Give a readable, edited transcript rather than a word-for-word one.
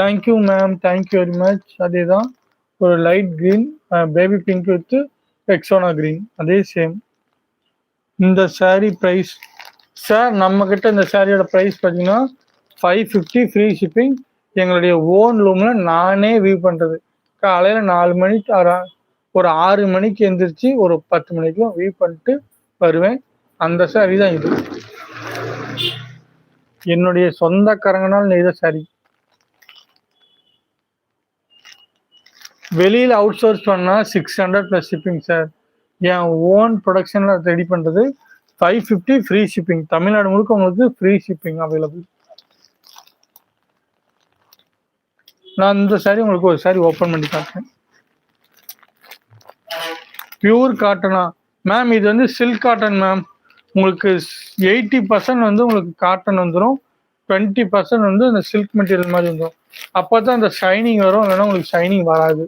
Thank you ma'am, thank you very much. அதே தான், ஒரு light green, baby pink with எக்ஸோனா க்ரீன், அதே சேம். இந்த சாரீ ப்ரைஸ் சார், நம்மக்கிட்ட இந்த சாரியோட ப்ரைஸ் பார்த்தீங்கன்னா 550 ஃப்ரீ ஷிப்பிங். எங்களுடைய ஓன் ரூமில் நானே வியூ பண்ணுறது. காலையில் 4 மணிக்கு ஒரு 6 மணிக்கு எழுந்திரிச்சு ஒரு 10 மணிக்கெலாம் வியூ பண்ணிட்டு வருவேன். அந்த சாரி தான் இது. என்னுடைய சொந்தக்காரங்கனால் நெய்த சாரி. வெளியில் அவுட் சோர்ஸ் பண்ணால் 600 ப்ளஸ் ஷிப்பிங் சார். என் ஓன் ப்ரொடக்ஷனில் ரெடி பண்ணுறது 550 ஃப்ரீ ஷிப்பிங். தமிழ்நாடு முழுக்க உங்களுக்கு ஃப்ரீ ஷிப்பிங் அவைலபிள். நான் இந்த சாரி உங்களுக்கு ஒரு சாரி ஓப்பன் பண்ணி காட்டுறேன். பியூர் காட்டனா மேம்? இது வந்து சில்க் காட்டன் மேம். உங்களுக்கு 80% வந்து உங்களுக்கு காட்டன் வந்துடும், 20% வந்து இந்த சில்க் மெட்டீரியல் மாதிரி வந்துடும். அப்போ தான் அந்த ஷைனிங் வரும், இல்லைன்னா உங்களுக்கு ஷைனிங் வராது.